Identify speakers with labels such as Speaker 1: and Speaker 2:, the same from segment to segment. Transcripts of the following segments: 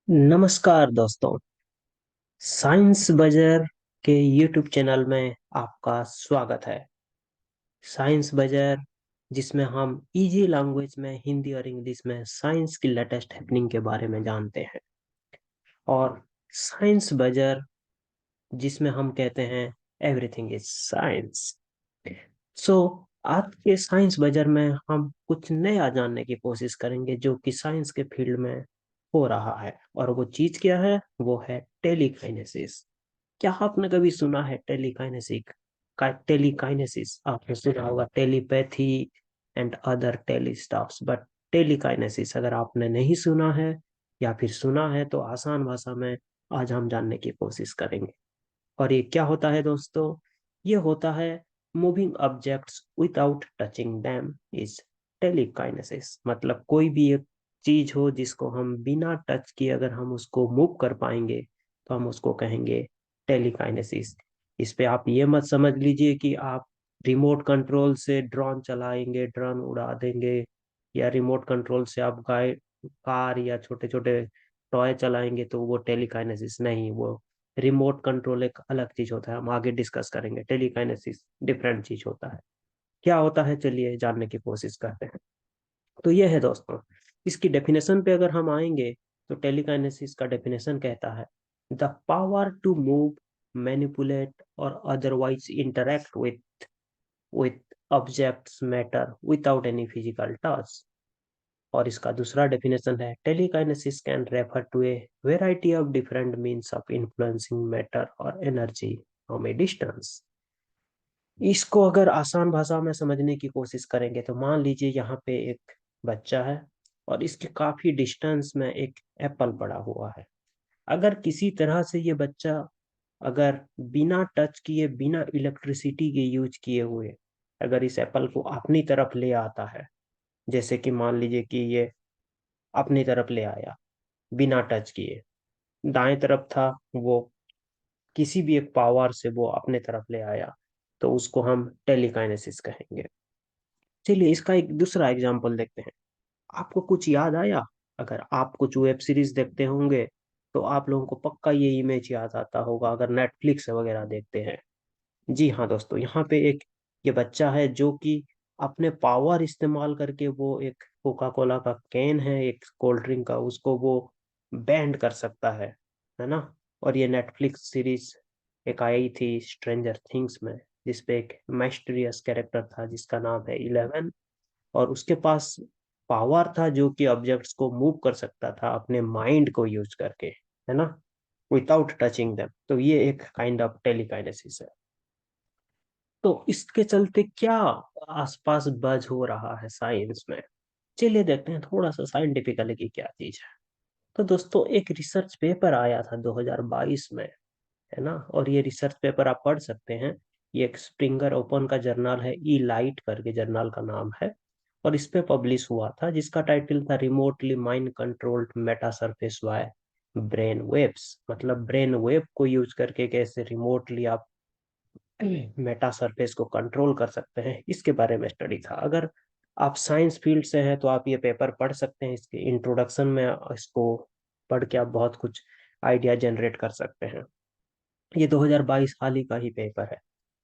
Speaker 1: नमस्कार दोस्तों। Science buzzer के यूट्यूब चैनल में आपका स्वागत है। साइंस बजर जिसमें हम इजी लैंग्वेज में हिंदी और इंग्लिश में साइंस की लेटेस्ट हैपनिंग के बारे में जानते हैं। और साइंस बजर जिसमें हम कहते हैं एवरीथिंग इज साइंस। सो आज के साइंस बजर में हम कुछ नया जानने की कोशिश करेंगे जो कि साइंस के फील्ड में हो रहा है, और वो चीज क्या है? वो है टेलीकाइनेसिस। क्या आपने कभी सुना है टेलीकाइनेसिस का? टेलीकाइनेसिस आपने सुना होगा, telepathy and other tele stuffs, but telekinesis अगर आपने नहीं सुना है या फिर सुना है तो आसान भाषा में आज हम जानने की कोशिश करेंगे। और ये क्या होता है दोस्तों? ये होता है moving objects without touching them is telekinesis. मतलब कोई भी एक चीज हो जिसको हम बिना टच किए अगर हम उसको मूव कर पाएंगे तो हम उसको कहेंगे टेलीकाइनेसिस। इस पे आप ये मत समझ लीजिए कि आप रिमोट कंट्रोल से ड्रोन चलाएंगे, ड्रोन उड़ा देंगे, या रिमोट कंट्रोल से आप गाय कार या छोटे छोटे टॉय चलाएंगे तो वो टेलीकाइनेसिस नहीं। वो रिमोट कंट्रोल एक अलग चीज होता है, हम आगे डिस्कस करेंगे। टेलीकाइनेसिस डिफरेंट चीज होता है। क्या होता है चलिए जानने की कोशिश करते हैं। तो ये है दोस्तों, इसकी डेफिनेशन पे अगर हम आएंगे तो टेलीकाइनेसिस का डेफिनेशन कहता है the power to move, manipulate और otherwise interact with objects matter without any physical touch. और इसका दूसरा डेफिनेशन है telekinesis can refer to a variety of different means of influencing matter और एनर्जी फ्रॉम ए डिस्टेंस। इसको अगर आसान भाषा में समझने की कोशिश करेंगे तो मान लीजिए यहाँ पे एक बच्चा है और इसके काफी डिस्टेंस में एक एप्पल पड़ा हुआ है। अगर किसी तरह से ये बच्चा अगर बिना टच किए, बिना इलेक्ट्रिसिटी के यूज किए हुए अगर इस एप्पल को अपनी तरफ ले आता है, जैसे कि मान लीजिए कि ये अपनी तरफ ले आया बिना टच किए, दाएं तरफ था वो, किसी भी एक पावर से वो अपने तरफ ले आया, तो उसको हम टेलीकाइनेसिस कहेंगे। चलिए इसका एक दूसरा एग्जांपल देखते हैं। आपको कुछ याद आया? अगर आप कुछ वेब सीरीज देखते होंगे तो आप लोगों को पक्का ये इमेज याद आता होगा, अगर नेटफ्लिक्स वगैरह देखते हैं। जी हाँ दोस्तों, यहाँ पे एक ये बच्चा है जो कि अपने पावर इस्तेमाल करके वो एक कोका कोला का कैन है, एक कोल्ड ड्रिंक का, उसको वो बैंड कर सकता है ना। और ये नेटफ्लिक्स सीरीज एक आई थी स्ट्रेंजर थिंग्स में, जिसपे एक मिस्टीरियस कैरेक्टर था जिसका नाम है 11। और उसके पास पावर था जो कि ऑब्जेक्ट्स को मूव कर सकता था अपने माइंड को यूज करके, है ना, विदाउट टचिंग देम। तो ये एक काइंड ऑफ टेलीकाइनेसिस है। तो इसके चलते क्या आसपास बज हो रहा है साइंस में? चलिए देखते हैं थोड़ा सा साइंटिफिकली की क्या चीज है। तो दोस्तों एक रिसर्च पेपर आया था 2022 में, है ना, और ये रिसर्च पेपर आप पढ़ सकते हैं। ये एक स्प्रिंगर ओपन का जर्नल है, ई लाइट करके जर्नल का नाम है। और इस पे पब्लिश हुआ था जिसका टाइटल था remotely mind controlled Meta surface by brain waves. मतलब ब्रेन वेव को यूज करके कैसे रिमोटली आप मेटा सरफेस को कंट्रोल कर सकते हैं, इसके बारे में स्टडी था। अगर आप साइंस फील्ड से हैं तो आप ये पेपर पढ़ सकते हैं। इसके इंट्रोडक्शन में इसको पढ़ के आप बहुत कुछ आइडिया जनरेट कर सकते हैं। ये 2022 हाल ही का ही पेपर है।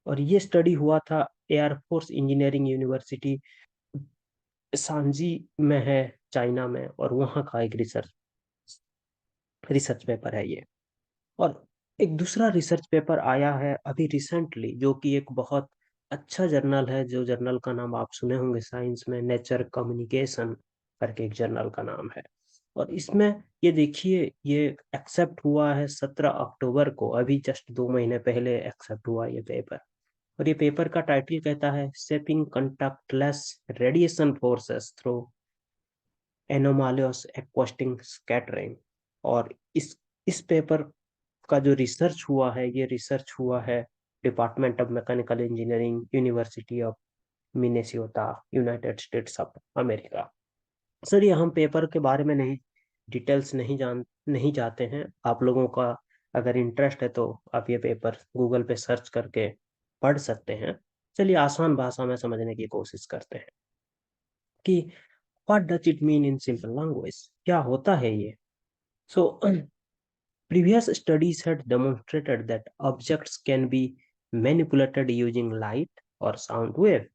Speaker 1: और ये स्टडी हुआ था एयरफोर्स इंजीनियरिंग यूनिवर्सिटी सांजी में है, चाइना में, और वहाँ का एक रिसर्च रिसर्च पेपर है ये। और एक दूसरा रिसर्च पेपर आया है अभी रिसेंटली जो कि एक बहुत अच्छा जर्नल है, जो जर्नल का नाम आप सुने होंगे साइंस में, नेचर कम्युनिकेशन करके एक जर्नल का नाम है। और इसमें ये देखिए ये एक्सेप्ट हुआ है 17 अक्टूबर को, अभी जस्ट 2 महीने पहले एक्सेप्ट हुआ ये पेपर। और ये पेपर का टाइटल कहता है shaping contactless radiation forces through anomalous acoustic scattering. और इस पेपर का जो रिसर्च हुआ है, ये रिसर्च हुआ है department of mechanical engineering, university of Minnesota, United states of America. Sir ये हम पेपर के बारे में नहीं, डिटेल्स नहीं जाते हैं। आप लोगों का अगर इंटरेस्ट है तो आप ये पेपर गूगल पे सर्च करके पढ़ सकते हैं। चलिए आसान भाषा में समझने की कोशिश करते हैं कि what does it mean in simple language, क्या होता है ये। So previous studies had demonstrated that objects can be manipulated using light or sound wave.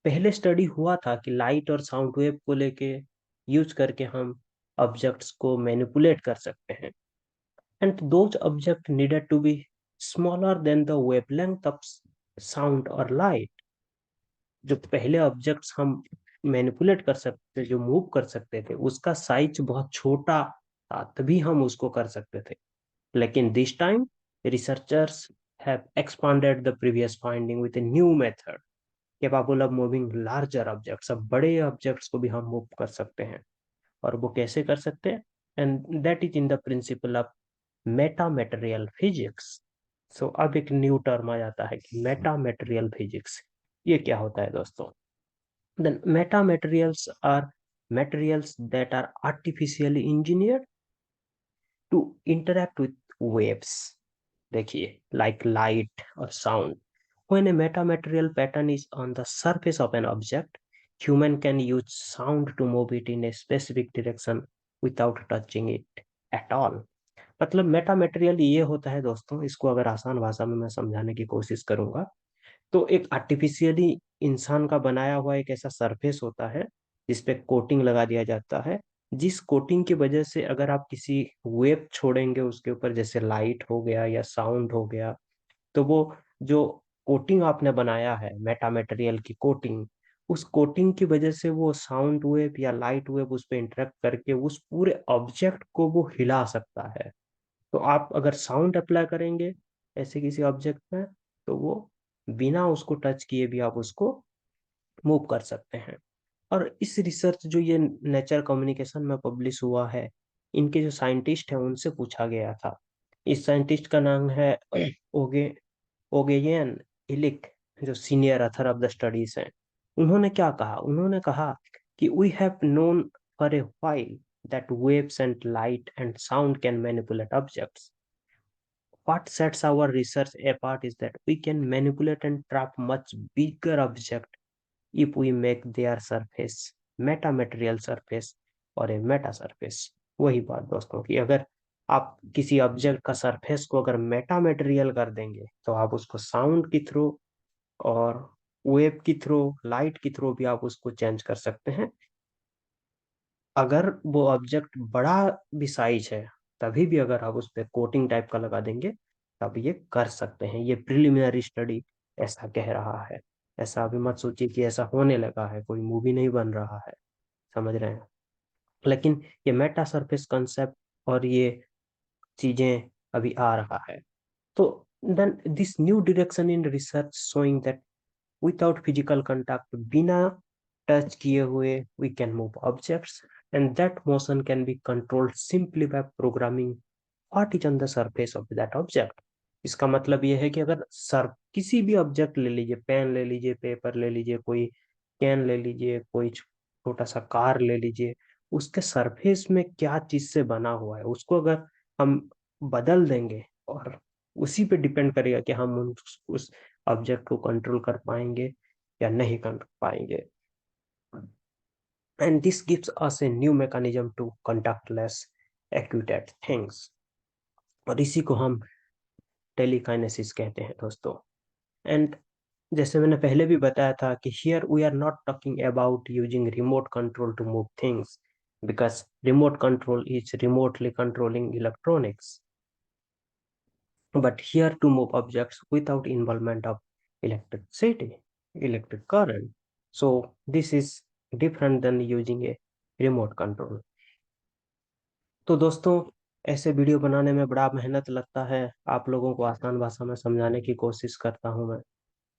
Speaker 1: पहले स्टडी हुआ था कि लाइट और साउंड वेव को लेके यूज करके हम ऑब्जेक्ट्स को मैनिपुलेट कर सकते हैं. And those objects needed to be smaller than the wavelength of sound or light. जो पहले ऑब्जेक्ट्स हम मैनिपुलेट कर सकते, जो मूव कर सकते थे, उसका साइज बहुत छोटा था, तभी हम उसको कर सकते थे. लेकिन this time researchers have expanded the previous finding with a new method capable of moving larger objects. अब बड़े ऑब्जेक्ट्स को भी हम मूव कर सकते हैं. और वो कैसे कर सकते हैं? And that is in the principle of meta material physics. So अब एक न्यू टर्म आ जाता है कि मेटा मटेरियल फिजिक्स. ये क्या होता है दोस्तों? Then meta materials are materials that are artificially engineered to interact with waves. देखिए, like light or sound. When a metamaterial pattern is on the surface of an object, human can use sound to move it in a specific direction without touching it at all. मतलब Meta material ये होता है दोस्तों, इसको अगर आसान भाषा में मैं समझाने की कोशिश करूंगा तो एक आर्टिफिशियली इंसान का बनाया हुआ एक ऐसा सरफेस होता है जिसपे कोटिंग लगा दिया जाता है, जिस कोटिंग की वजह से अगर आप किसी वेब छोड़ेंगे उसके ऊपर, जैसे लाइट हो गया या साउंड हो गया, तो वो जो कोटिंग आपने बनाया है, मेटा मटेरियल की कोटिंग, उस कोटिंग की वजह से वो साउंड वेव या लाइट वेव उस पर इंटरेक्ट करके उस पूरे ऑब्जेक्ट को वो हिला सकता है. तो आप अगर साउंड अप्लाई करेंगे ऐसे किसी ऑब्जेक्ट में, तो वो बिना उसको टच किए भी आप उसको मूव कर सकते हैं. और इस रिसर्च जो ये नेचर कम्युनिकेशन में पब्लिश हुआ है, इनके जो साइंटिस्ट हैं उनसे पूछा गया था. इस साइंटिस्ट का नाम है ओगे ओगेयन इलिक, जो senior author of the studies हैं. उन्होंने क्या कहा? उन्होंने कहा कि we have known for a while that waves and light and sound can manipulate objects. What sets our research apart is that we can manipulate and trap much bigger object if we make their surface metamaterial surface और a meta surface. वही बात दोस्तों कि अगर आप किसी object का surface को अगर मेटा मटेरियल कर देंगे तो आप उसको साउंड के थ्रू और वेव की थ्रू, लाइट की थ्रू भी आप उसको चेंज कर सकते हैं. अगर वो ऑब्जेक्ट बड़ा भी साइज है, तभी भी अगर आप उस पर कोटिंग टाइप का लगा देंगे तब ये कर सकते हैं. ये प्रिलिमिनरी स्टडी ऐसा कह रहा है. ऐसा अभी मत सोचिए कि ऐसा होने लगा है, कोई मूवी नहीं बन रहा है, समझ रहे हैं. लेकिन ये मेटा सरफेस कंसेप्ट और ये चीजें अभी आ रहा है. तो then this new direction in research showing that without physical contact, बिना टच किए हुए, we can move objects and that motion can be controlled simply by programming what is on the surface of that object. इसका मतलब ये है कि अगर sir किसी भी ऑब्जेक्ट ले लीजिए, पेन ले लीजिए, पेपर ले लीजिए, कोई कैन ले लीजिए, कोई छोटा सा कार ले लीजिए, उसके सरफेस में क्या चीज से बना हुआ है उसको अगर हम बदल देंगे, और उसी पे डिपेंड करेगा कि हम उस ऑब्जेक्ट को कंट्रोल कर पाएंगे या नहीं कर पाएंगे. And this gives us a new mechanism to conduct less actuated things. और इसी को हम टेलीकाइनेसिस कहते हैं दोस्तों. एंड जैसे मैंने पहले भी बताया था कि here we are not talking about using remote control to move things, because remote control is remotely controlling electronics, but here to move objects without involvement of electricity, electric current. So this is different than using a remote control. तो दोस्तों, ऐसे video बनाने में बड़ा मेहनत लगता है, आप लोगों को आसान भाषा में समझाने की कोशिश करता हूं मैं.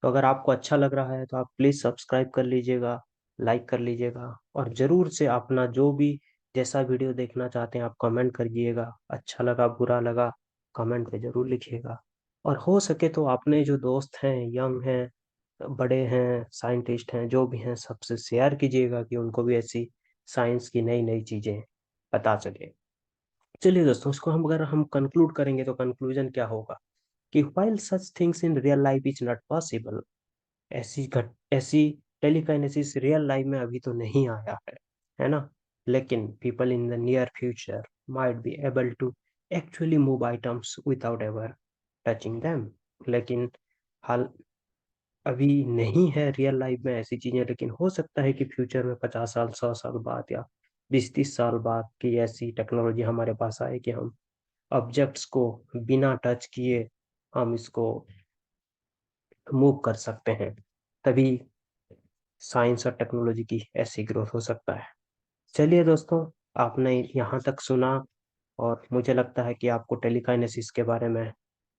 Speaker 1: तो अगर आपको अच्छा लग रहा है तो आप प्लीज़ सब्सक्राइब कर लीजिएगा, लाइक कर लीजिएगा, और ज़रूर से अपना जो भी जैसा वीडियो देखना चाहते हैं आप कमेंट करिएगा. अच्छा लगा बुरा लगा कमेंट पे ज़रूर लिखिएगा. और हो सके तो अपने जो दोस्त हैं, यंग हैं, बड़े हैं, साइंटिस्ट हैं, जो भी हैं, सबसे शेयर कीजिएगा कि उनको भी ऐसी साइंस की नई नई चीज़ें पता चले. चलिए दोस्तों, इसको हम अगर हम कंक्लूड करेंगे तो कंक्लूजन क्या होगा कि while such things in real life is not possible, ऐसी टेलीकाइनेसिस रियल लाइफ में अभी तो नहीं आया है ना. लेकिन people in the near future might be able to actually move items without ever touching them। लेकिन हाल अभी नहीं है रियल लाइफ में ऐसी चीजें, लेकिन हो सकता है कि फ्यूचर में 50 साल 100 साल बाद या 20-30 साल बाद की ऐसी टेक्नोलॉजी हमारे पास आए कि हम ऑब्जेक्ट्स को बिना टच किए हम इसको मूव कर सकते हैं। तभी साइंस और टेक्नोलॉजी की ऐसी ग्रोथ हो सकता है। चलिए दोस्तों, आपने यहाँ तक सुना और मुझे लगता है कि आपको टेलीकाइनेसिस के बारे में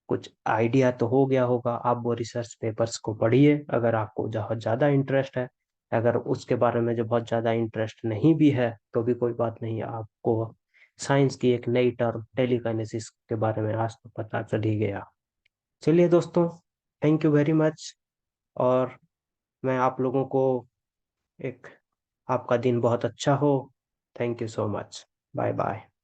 Speaker 1: कुछ आइडिया तो हो गया होगा। आप वो रिसर्च पेपर्स को पढ़िए अगर आपको बहुत ज़्यादा इंटरेस्ट है। अगर उसके बारे में जो बहुत ज़्यादा इंटरेस्ट नहीं भी है तो भी कोई बात नहीं, आपको साइंस की एक नई टर्म टेलीकाइनेसिस के बारे में आज तो पता चल ही गया। चलिए दोस्तों, थैंक यू वेरी मच। और मैं आप लोगों को एक आपका दिन बहुत अच्छा हो। Thank you so much. Bye bye.